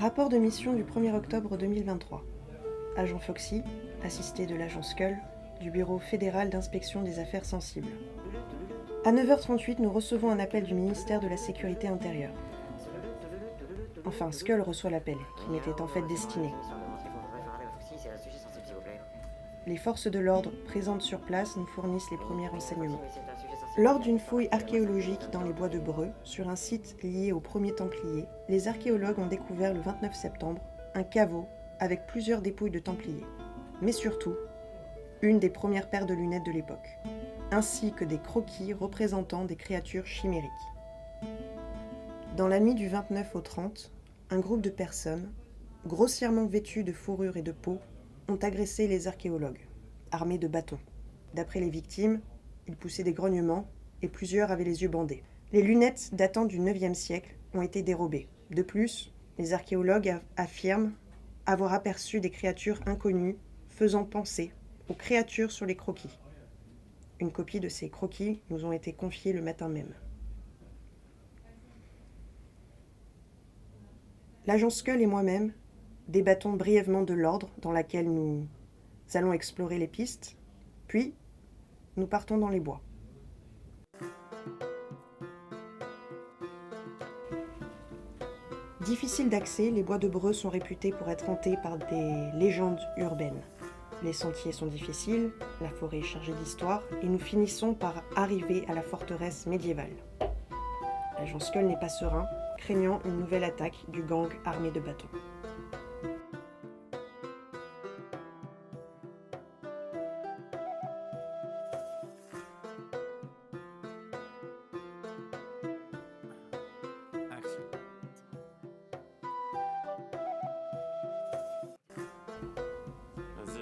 Rapport de mission du 1er octobre 2023. Agent Foxy, assisté de l'agent Skull, du Bureau fédéral d'inspection des affaires sensibles. À 9h38, nous recevons un appel du ministère de la Sécurité intérieure. Enfin, Skull reçoit l'appel, qui m'était en fait destiné. Les forces de l'ordre présentes sur place nous fournissent les premiers renseignements. Lors d'une fouille archéologique dans les bois de Breux, sur un site lié aux premiers Templiers, les archéologues ont découvert le 29 septembre un caveau avec plusieurs dépouilles de Templiers, mais surtout, une des premières paires de lunettes de l'époque, ainsi que des croquis représentant des créatures chimériques. Dans la nuit du 29 au 30, un groupe de personnes, grossièrement vêtues de fourrure et de peau, ont agressé les archéologues, armés de bâtons. D'après les victimes, ils poussaient des grognements et plusieurs avaient les yeux bandés. Les lunettes datant du IXe siècle ont été dérobées. De plus, les archéologues affirment avoir aperçu des créatures inconnues faisant penser aux créatures sur les croquis. Une copie de ces croquis nous ont été confiés le matin même. L'agent Skull et moi-même débattons brièvement de l'ordre dans laquelle nous allons explorer les pistes, puis nous partons dans les bois. Difficiles d'accès, les bois de Breux sont réputés pour être hantés par des légendes urbaines. Les sentiers sont difficiles, la forêt est chargée d'histoire, et nous finissons par arriver à la forteresse médiévale. L'agent Skull n'est pas serein, craignant une nouvelle attaque du gang armé de bâtons.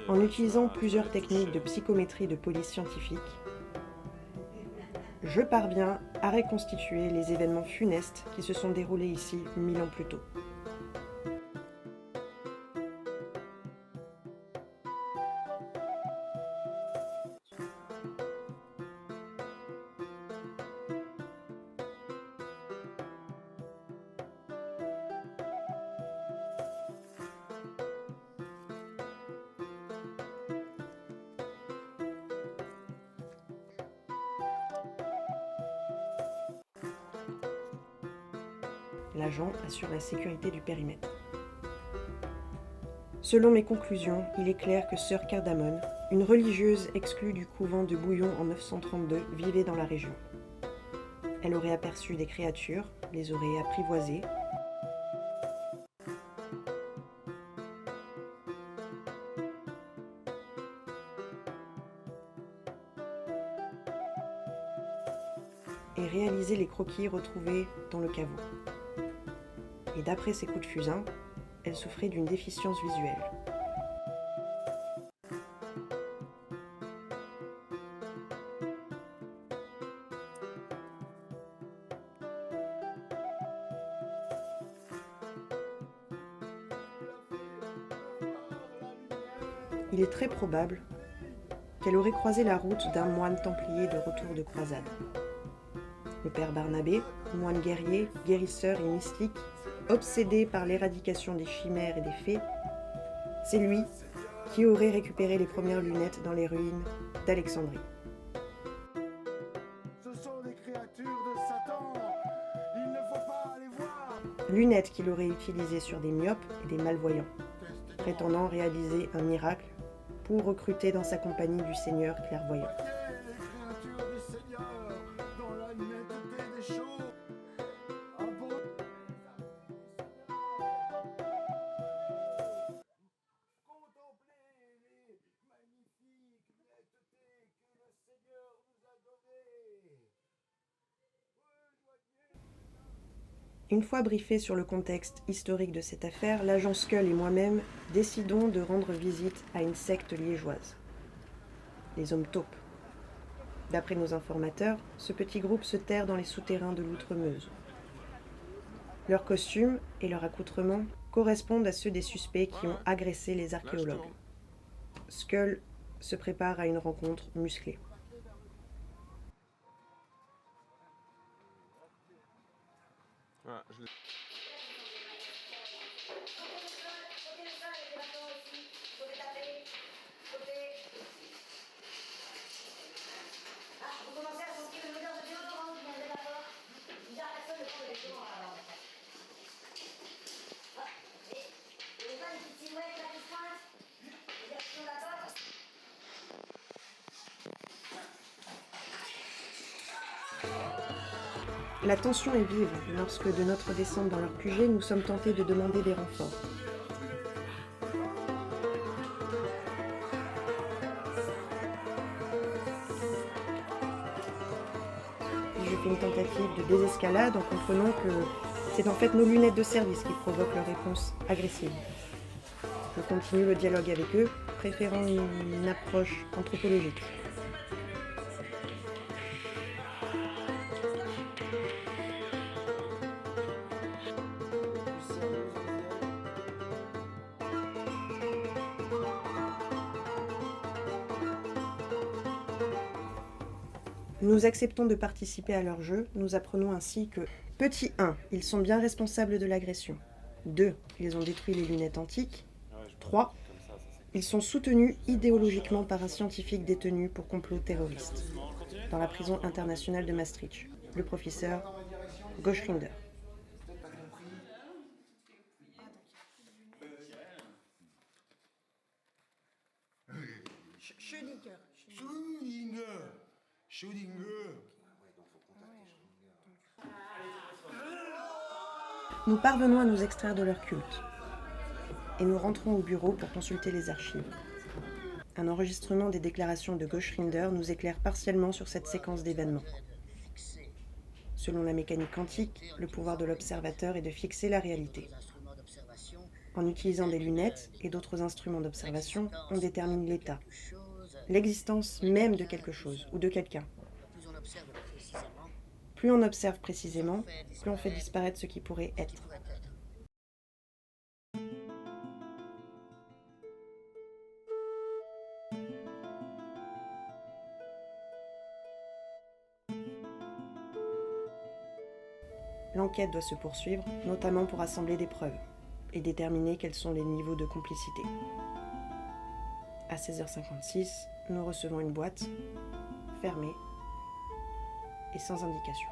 En utilisant plusieurs techniques de psychométrie de police scientifique, je parviens à reconstituer les événements funestes qui se sont déroulés ici 1000 ans plus tôt. L'agent assure la sécurité du périmètre. Selon mes conclusions, il est clair que sœur Cardamone, une religieuse exclue du couvent de Bouillon en 932, vivait dans la région. Elle aurait aperçu des créatures, les aurait apprivoisées, et réalisé les croquis retrouvés dans le caveau. Et d'après ses coups de fusain, elle souffrait d'une déficience visuelle. Il est très probable qu'elle aurait croisé la route d'un moine templier de retour de croisade. Le père Barnabé, moine guerrier, guérisseur et mystique, obsédé par l'éradication des chimères et des fées, c'est lui qui aurait récupéré les premières lunettes dans les ruines d'Alexandrie. Ce sont des créatures de Satan. Il ne faut pas les voir. Lunettes qu'il aurait utilisées sur des myopes et des malvoyants, prétendant réaliser un miracle pour recruter dans sa compagnie du Seigneur clairvoyant. Les créatures du Seigneur dans la netteté des choses. Un beau... Contemplez les magnifiques nettetés que le Seigneur nous a données. Une fois briefé sur le contexte historique de cette affaire, l'agent Skull et moi-même décidons de rendre visite à une secte liégeoise, les hommes taupes. D'après nos informateurs, ce petit groupe se terre dans les souterrains de l'Outremeuse. Leurs costumes et leurs accoutrements correspondent à ceux des suspects qui ont agressé les archéologues. Skull se prépare à une rencontre musclée. Voilà, je l'ai. La tension est vive lorsque, de notre descente dans leur QG, nous sommes tentés de demander des renforts. Je fais une tentative de désescalade en comprenant que c'est en fait nos lunettes de service qui provoquent leur réponse agressive. Je continue le dialogue avec eux, préférant une approche anthropologique. Nous acceptons de participer à leur jeu, nous apprenons ainsi que petit 1, ils sont bien responsables de l'agression. 2, ils ont détruit les lunettes antiques. 3, ils sont soutenus idéologiquement par un scientifique détenu pour complot terroriste dans la prison internationale de Maastricht, le professeur Goschrinder. Schrödinger. Nous parvenons à nous extraire de leur culte et nous rentrons au bureau pour consulter les archives. Un enregistrement des déclarations de Goschrinder nous éclaire partiellement sur cette séquence d'événements. Selon la mécanique quantique, le pouvoir de l'observateur est de fixer la réalité. En utilisant des lunettes et d'autres instruments d'observation, on détermine l'état, l'existence même de quelque chose ou de quelqu'un. Plus on observe précisément, plus on fait disparaître ce qui pourrait être. L'enquête doit se poursuivre, notamment pour assembler des preuves et déterminer quels sont les niveaux de complicité. À 16h56, nous recevons une boîte, fermée et sans indication.